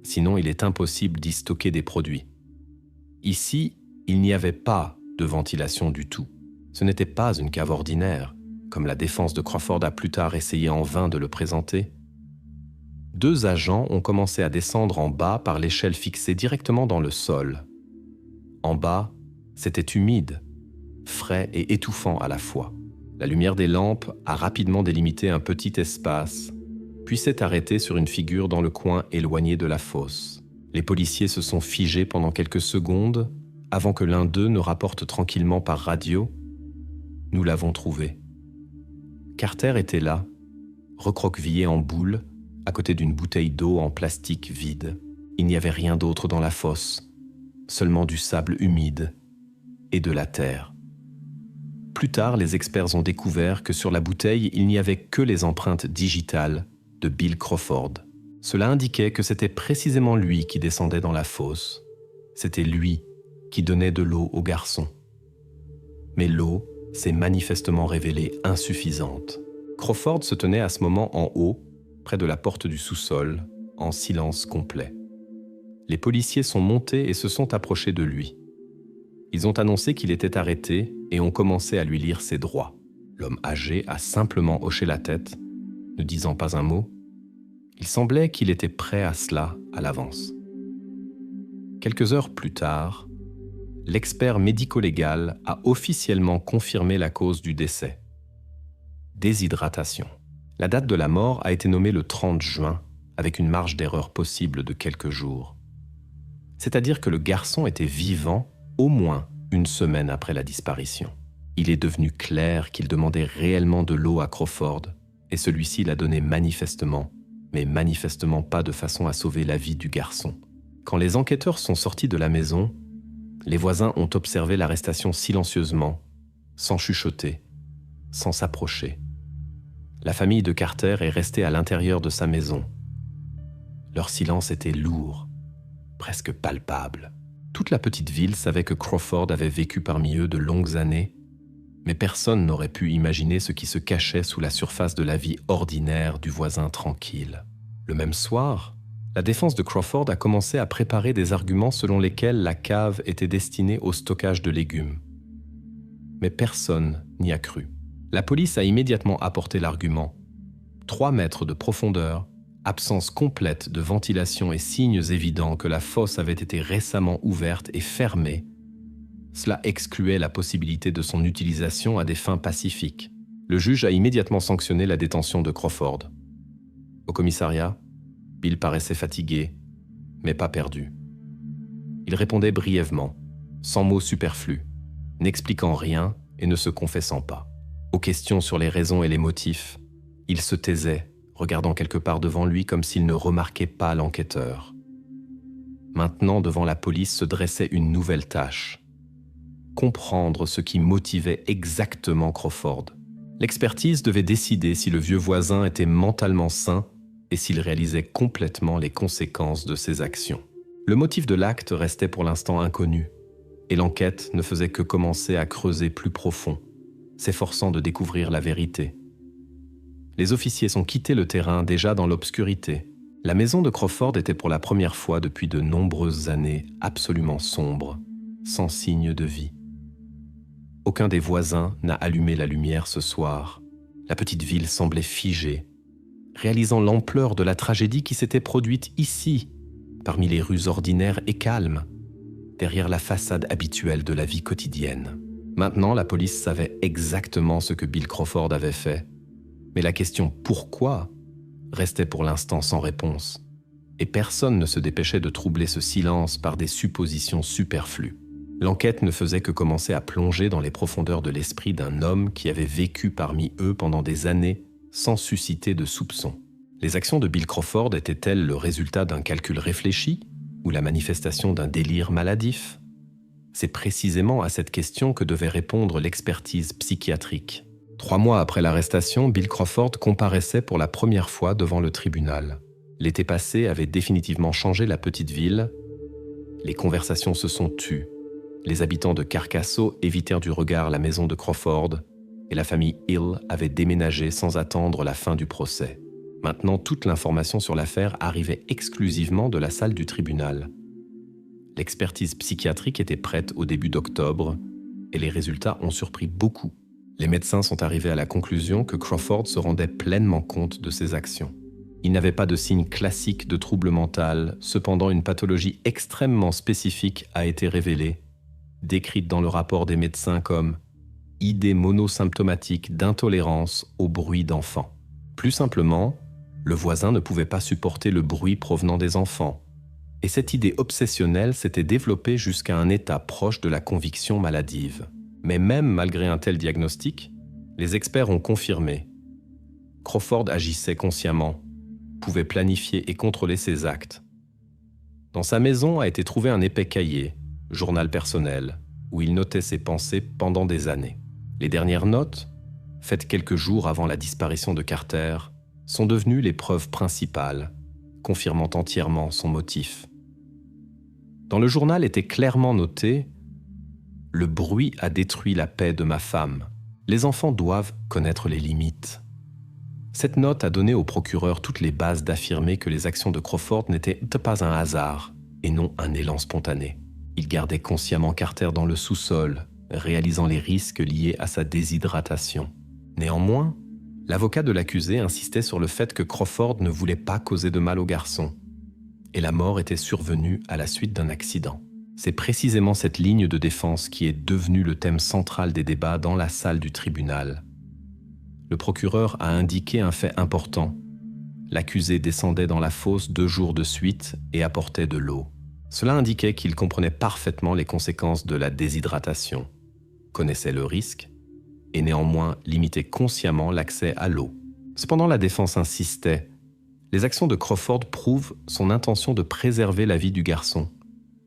A: Sinon, il est impossible d'y stocker des produits. Ici, il n'y avait pas de ventilation du tout. Ce n'était pas une cave ordinaire, comme la défense de Crawford a plus tard essayé en vain de le présenter. 2 agents ont commencé à descendre en bas par l'échelle fixée directement dans le sol. En bas, c'était humide, frais et étouffant à la fois. La lumière des lampes a rapidement délimité un petit espace, puis s'est arrêtée sur une figure dans le coin éloigné de la fosse. Les policiers se sont figés pendant quelques secondes avant que l'un d'eux ne rapporte tranquillement par radio « Nous l'avons trouvé ». Carter était là, recroquevillé en boule, à côté d'une bouteille d'eau en plastique vide. Il n'y avait rien d'autre dans la fosse, seulement du sable humide et de la terre. Plus tard, les experts ont découvert que sur la bouteille, il n'y avait que les empreintes digitales de Bill Crawford. Cela indiquait que c'était précisément lui qui descendait dans la fosse. C'était lui qui donnait de l'eau au garçon. Mais l'eau s'est manifestement révélée insuffisante. Crawford se tenait à ce moment en haut, près de la porte du sous-sol, en silence complet. Les policiers sont montés et se sont approchés de lui. Ils ont annoncé qu'il était arrêté et ont commencé à lui lire ses droits. L'homme âgé a simplement hoché la tête, ne disant pas un mot. Il semblait qu'il était prêt à cela à l'avance. Quelques heures plus tard, l'expert médico-légal a officiellement confirmé la cause du décès. Déshydratation. La date de la mort a été nommée le 30 juin, avec une marge d'erreur possible de quelques jours. C'est-à-dire que le garçon était vivant au moins une semaine après la disparition. Il est devenu clair qu'il demandait réellement de l'eau à Crawford, et celui-ci l'a donnée manifestement, mais manifestement pas de façon à sauver la vie du garçon. Quand les enquêteurs sont sortis de la maison, les voisins ont observé l'arrestation silencieusement, sans chuchoter, sans s'approcher. La famille de Carter est restée à l'intérieur de sa maison. Leur silence était lourd, presque palpable. Toute la petite ville savait que Crawford avait vécu parmi eux de longues années, mais personne n'aurait pu imaginer ce qui se cachait sous la surface de la vie ordinaire du voisin tranquille. Le même soir, la défense de Crawford a commencé à préparer des arguments selon lesquels la cave était destinée au stockage de légumes. Mais personne n'y a cru. La police a immédiatement apporté l'argument. 3 mètres de profondeur, absence complète de ventilation et signes évidents que la fosse avait été récemment ouverte et fermée. Cela excluait la possibilité de son utilisation à des fins pacifiques. Le juge a immédiatement sanctionné la détention de Crawford. Au commissariat, Bill paraissait fatigué, mais pas perdu. Il répondait brièvement, sans mots superflus, n'expliquant rien et ne se confessant pas. Aux questions sur les raisons et les motifs, il se taisait, regardant quelque part devant lui comme s'il ne remarquait pas l'enquêteur. Maintenant, devant la police se dressait une nouvelle tâche. Comprendre ce qui motivait exactement Crawford. L'expertise devait décider si le vieux voisin était mentalement sain et s'il réalisait complètement les conséquences de ses actions. Le motif de l'acte restait pour l'instant inconnu, et l'enquête ne faisait que commencer à creuser plus profond, s'efforçant de découvrir la vérité. Les officiers ont quitté le terrain déjà dans l'obscurité. La maison de Crawford était pour la première fois depuis de nombreuses années absolument sombre, sans signe de vie. Aucun des voisins n'a allumé la lumière ce soir. La petite ville semblait figée, réalisant l'ampleur de la tragédie qui s'était produite ici, parmi les rues ordinaires et calmes, derrière la façade habituelle de la vie quotidienne. Maintenant, la police savait exactement ce que Bill Crawford avait fait, mais la question « pourquoi ?» restait pour l'instant sans réponse, et personne ne se dépêchait de troubler ce silence par des suppositions superflues. L'enquête ne faisait que commencer à plonger dans les profondeurs de l'esprit d'un homme qui avait vécu parmi eux pendant des années sans susciter de soupçons. Les actions de Bill Crawford étaient-elles le résultat d'un calcul réfléchi ou la manifestation d'un délire maladif ? C'est précisément à cette question que devait répondre l'expertise psychiatrique. 3 mois après l'arrestation, Bill Crawford comparaissait pour la première fois devant le tribunal. L'été passé avait définitivement changé la petite ville. Les conversations se sont tues. Les habitants de Carcasso évitèrent du regard la maison de Crawford et la famille Hill avait déménagé sans attendre la fin du procès. Maintenant, toute l'information sur l'affaire arrivait exclusivement de la salle du tribunal. L'expertise psychiatrique était prête au début d'octobre et les résultats ont surpris beaucoup. Les médecins sont arrivés à la conclusion que Crawford se rendait pleinement compte de ses actions. Il n'avait pas de signe classique de trouble mental, cependant une pathologie extrêmement spécifique a été révélée, décrite dans le rapport des médecins comme « idée monosymptomatique d'intolérance au bruit d'enfants ». Plus simplement, le voisin ne pouvait pas supporter le bruit provenant des enfants. Et cette idée obsessionnelle s'était développée jusqu'à un état proche de la conviction maladive. Mais même malgré un tel diagnostic, les experts ont confirmé. Crawford agissait consciemment, pouvait planifier et contrôler ses actes. Dans sa maison a été trouvé un épais cahier, journal personnel, où il notait ses pensées pendant des années. Les dernières notes, faites quelques jours avant la disparition de Carter, sont devenues les preuves principales, confirmant entièrement son motif. Dans le journal était clairement noté « Le bruit a détruit la paix de ma femme. Les enfants doivent connaître les limites. » Cette note a donné au procureur toutes les bases d'affirmer que les actions de Crawford n'étaient pas un hasard et non un élan spontané. Il gardait consciemment Carter dans le sous-sol, réalisant les risques liés à sa déshydratation. Néanmoins, l'avocat de l'accusé insistait sur le fait que Crawford ne voulait pas causer de mal au garçon, et la mort était survenue à la suite d'un accident. C'est précisément cette ligne de défense qui est devenue le thème central des débats dans la salle du tribunal. Le procureur a indiqué un fait important. L'accusé descendait dans la fosse 2 jours de suite et apportait de l'eau. Cela indiquait qu'il comprenait parfaitement les conséquences de la déshydratation, connaissait le risque et néanmoins limitait consciemment l'accès à l'eau. Cependant, la défense insistait. Les actions de Crawford prouvent son intention de préserver la vie du garçon,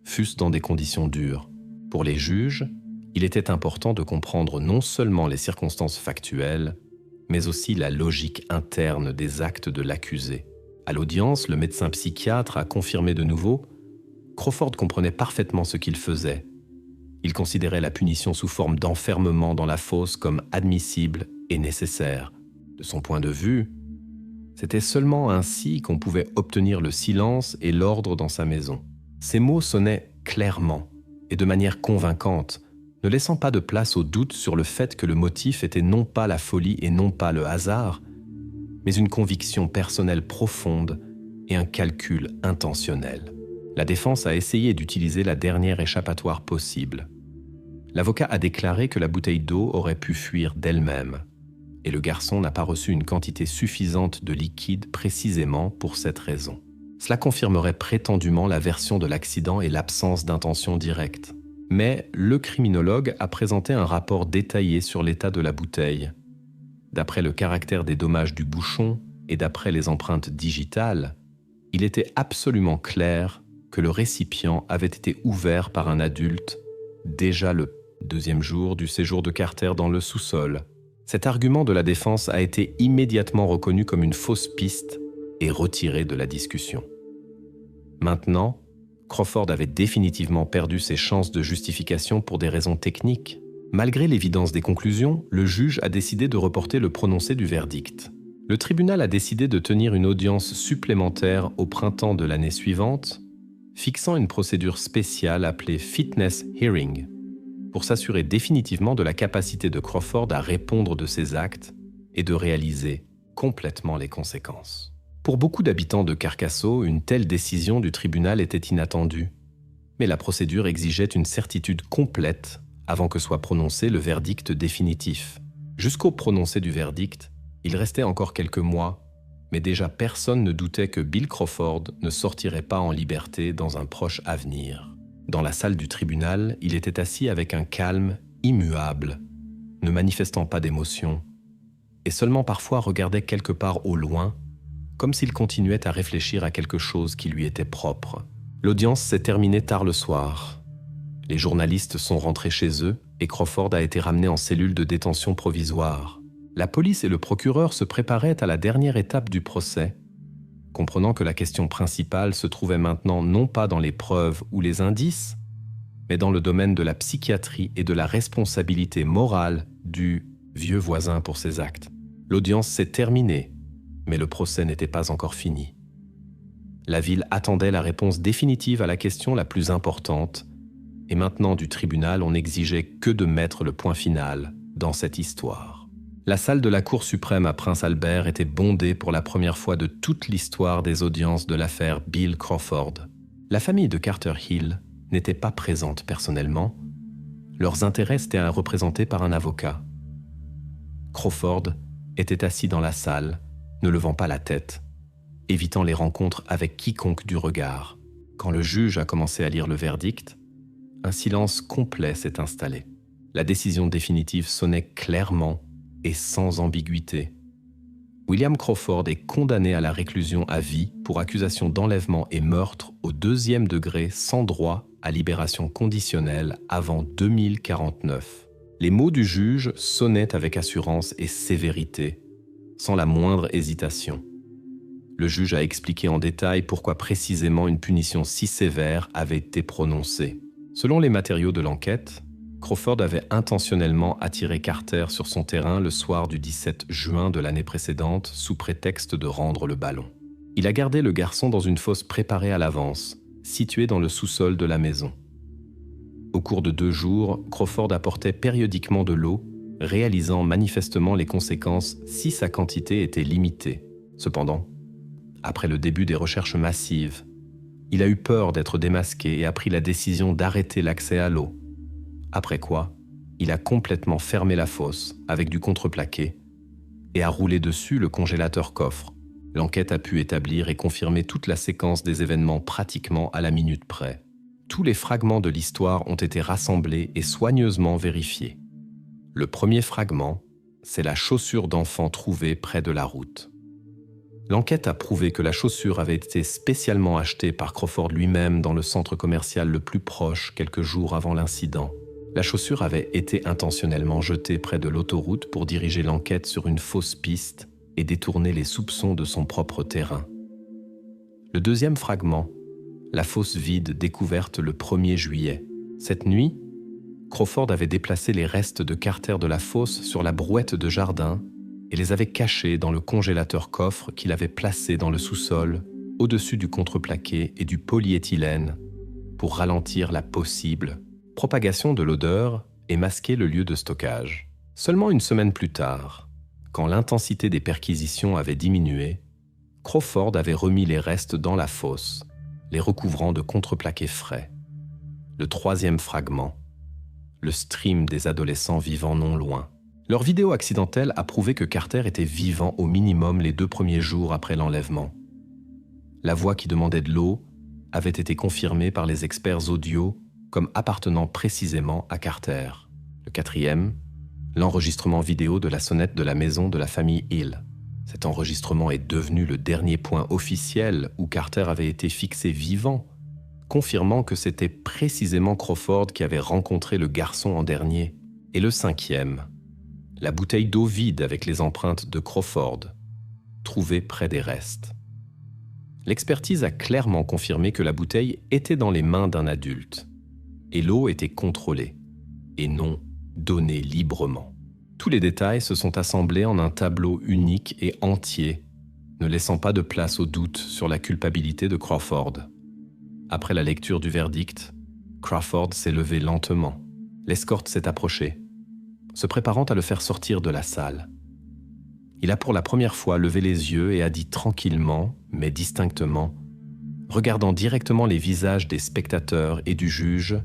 A: fût-ce dans des conditions dures. Pour les juges, il était important de comprendre non seulement les circonstances factuelles, mais aussi la logique interne des actes de l'accusé. À l'audience, le médecin psychiatre a confirmé de nouveau « Crawford comprenait parfaitement ce qu'il faisait. Il considérait la punition sous forme d'enfermement dans la fosse comme admissible et nécessaire. De son point de vue, c'était seulement ainsi qu'on pouvait obtenir le silence et l'ordre dans sa maison. » Ces mots sonnaient clairement et de manière convaincante, ne laissant pas de place au doute sur le fait que le motif était non pas la folie et non pas le hasard, mais une conviction personnelle profonde et un calcul intentionnel. La défense a essayé d'utiliser la dernière échappatoire possible. L'avocat a déclaré que la bouteille d'eau aurait pu fuir d'elle-même, et le garçon n'a pas reçu une quantité suffisante de liquide précisément pour cette raison. Cela confirmerait prétendument la version de l'accident et l'absence d'intention directe. Mais le criminologue a présenté un rapport détaillé sur l'état de la bouteille. D'après le caractère des dommages du bouchon et d'après les empreintes digitales, il était absolument clair que le récipient avait été ouvert par un adulte déjà le 2e jour du séjour de Carter dans le sous-sol. Cet argument de la défense a été immédiatement reconnu comme une fausse piste et retiré de la discussion. Maintenant, Crawford avait définitivement perdu ses chances de justification pour des raisons techniques. Malgré l'évidence des conclusions, le juge a décidé de reporter le prononcé du verdict. Le tribunal a décidé de tenir une audience supplémentaire au printemps de l'année suivante, fixant une procédure spéciale appelée Fitness Hearing, pour s'assurer définitivement de la capacité de Crawford à répondre de ses actes et de réaliser complètement les conséquences. Pour beaucoup d'habitants de Carcasso, une telle décision du tribunal était inattendue. Mais la procédure exigeait une certitude complète avant que soit prononcé le verdict définitif. Jusqu'au prononcé du verdict, il restait encore quelques mois, mais déjà personne ne doutait que Bill Crawford ne sortirait pas en liberté dans un proche avenir. Dans la salle du tribunal, il était assis avec un calme immuable, ne manifestant pas d'émotion, et seulement parfois regardait quelque part au loin, comme s'il continuait à réfléchir à quelque chose qui lui était propre. L'audience s'est terminée tard le soir. Les journalistes sont rentrés chez eux et Crawford a été ramené en cellule de détention provisoire. La police et le procureur se préparaient à la dernière étape du procès, comprenant que la question principale se trouvait maintenant non pas dans les preuves ou les indices, mais dans le domaine de la psychiatrie et de la responsabilité morale du vieux voisin pour ses actes. L'audience s'est terminée, mais le procès n'était pas encore fini. La ville attendait la réponse définitive à la question la plus importante, et maintenant du tribunal, on n'exigeait que de mettre le point final dans cette histoire. La salle de la Cour suprême à Prince Albert était bondée pour la première fois de toute l'histoire des audiences de l'affaire Bill Crawford. La famille de Carter Hill n'était pas présente personnellement. Leurs intérêts étaient représentés par un avocat. Crawford était assis dans la salle, ne levant pas la tête, évitant les rencontres avec quiconque du regard. Quand le juge a commencé à lire le verdict, un silence complet s'est installé. La décision définitive sonnait clairement et sans ambiguïté. William Crawford est condamné à la réclusion à vie pour accusation d'enlèvement et meurtre au 2e degré sans droit à libération conditionnelle avant 2049. Les mots du juge sonnaient avec assurance et sévérité, sans la moindre hésitation. Le juge a expliqué en détail pourquoi précisément une punition si sévère avait été prononcée. Selon les matériaux de l'enquête, Crawford avait intentionnellement attiré Carter sur son terrain le soir du 17 juin de l'année précédente sous prétexte de rendre le ballon. Il a gardé le garçon dans une fosse préparée à l'avance, située dans le sous-sol de la maison. Au cours de 2 jours, Crawford apportait périodiquement de l'eau, réalisant manifestement les conséquences si sa quantité était limitée. Cependant, après le début des recherches massives, il a eu peur d'être démasqué et a pris la décision d'arrêter l'accès à l'eau. Après quoi, il a complètement fermé la fosse avec du contreplaqué et a roulé dessus le congélateur coffre. L'enquête a pu établir et confirmer toute la séquence des événements pratiquement à la minute près. Tous les fragments de l'histoire ont été rassemblés et soigneusement vérifiés. Le premier fragment, c'est la chaussure d'enfant trouvée près de la route. L'enquête a prouvé que la chaussure avait été spécialement achetée par Crawford lui-même dans le centre commercial le plus proche quelques jours avant l'incident. La chaussure avait été intentionnellement jetée près de l'autoroute pour diriger l'enquête sur une fausse piste et détourner les soupçons de son propre terrain. Le deuxième fragment, la fosse vide découverte le 1er juillet. Cette nuit, Crawford avait déplacé les restes de Carter de la fosse sur la brouette de jardin et les avait cachés dans le congélateur coffre qu'il avait placé dans le sous-sol, au-dessus du contreplaqué et du polyéthylène, pour ralentir la possible propagation de l'odeur et masquer le lieu de stockage. Seulement une semaine plus tard, quand l'intensité des perquisitions avait diminué, Crawford avait remis les restes dans la fosse, les recouvrant de contreplaqué frais. Le troisième fragment, le stream des adolescents vivant non loin. Leur vidéo accidentelle a prouvé que Carter était vivant au minimum les 2 premiers jours après l'enlèvement. La voix qui demandait de l'eau avait été confirmée par les experts audio comme appartenant précisément à Carter. Le quatrième, l'enregistrement vidéo de la sonnette de la maison de la famille Hill. Cet enregistrement est devenu le dernier point officiel où Carter avait été fixé vivant, confirmant que c'était précisément Crawford qui avait rencontré le garçon en dernier. Et le cinquième, la bouteille d'eau vide avec les empreintes de Crawford, trouvée près des restes. L'expertise a clairement confirmé que la bouteille était dans les mains d'un adulte, et l'eau était contrôlée, et non donnée librement. Tous les détails se sont assemblés en un tableau unique et entier, ne laissant pas de place au doute sur la culpabilité de Crawford. Après la lecture du verdict, Crawford s'est levé lentement. L'escorte s'est approchée, se préparant à le faire sortir de la salle. Il a pour la première fois levé les yeux et a dit tranquillement, mais distinctement, regardant directement les visages des spectateurs et du juge,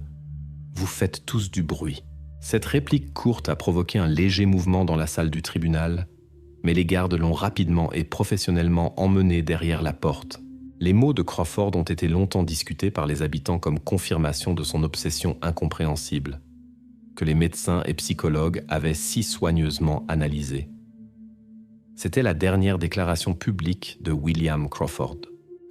A: « Vous faites tous du bruit ». Cette réplique courte a provoqué un léger mouvement dans la salle du tribunal, mais les gardes l'ont rapidement et professionnellement emmené derrière la porte. Les mots de Crawford ont été longtemps discutés par les habitants comme confirmation de son obsession incompréhensible, que les médecins et psychologues avaient si soigneusement analysée. C'était la dernière déclaration publique de William Crawford.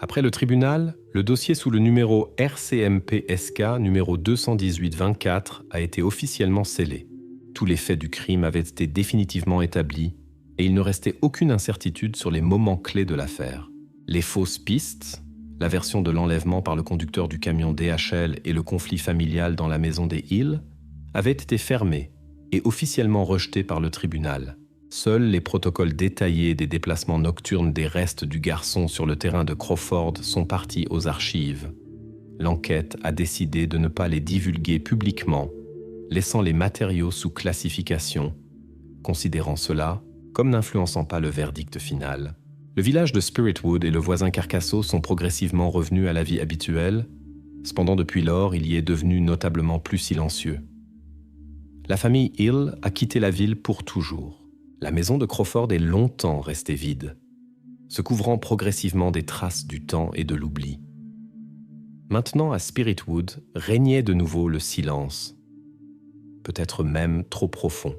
A: Après le tribunal, le dossier sous le numéro RCMP-SK numéro 218-24 a été officiellement scellé. Tous les faits du crime avaient été définitivement établis et il ne restait aucune incertitude sur les moments clés de l'affaire. Les fausses pistes, la version de l'enlèvement par le conducteur du camion DHL et le conflit familial dans la maison des Hill, avaient été fermés et officiellement rejetés par le tribunal. Seuls les protocoles détaillés des déplacements nocturnes des restes du garçon sur le terrain de Crawford sont partis aux archives. L'enquête a décidé de ne pas les divulguer publiquement, laissant les matériaux sous classification, considérant cela comme n'influençant pas le verdict final. Le village de Spiritwood et le voisin Carcasso sont progressivement revenus à la vie habituelle. Cependant, depuis lors, il y est devenu notablement plus silencieux. La famille Hill a quitté la ville pour toujours. La maison de Crawford est longtemps restée vide, se couvrant progressivement des traces du temps et de l'oubli. Maintenant, à Spiritwood, régnait de nouveau le silence, peut-être même trop profond.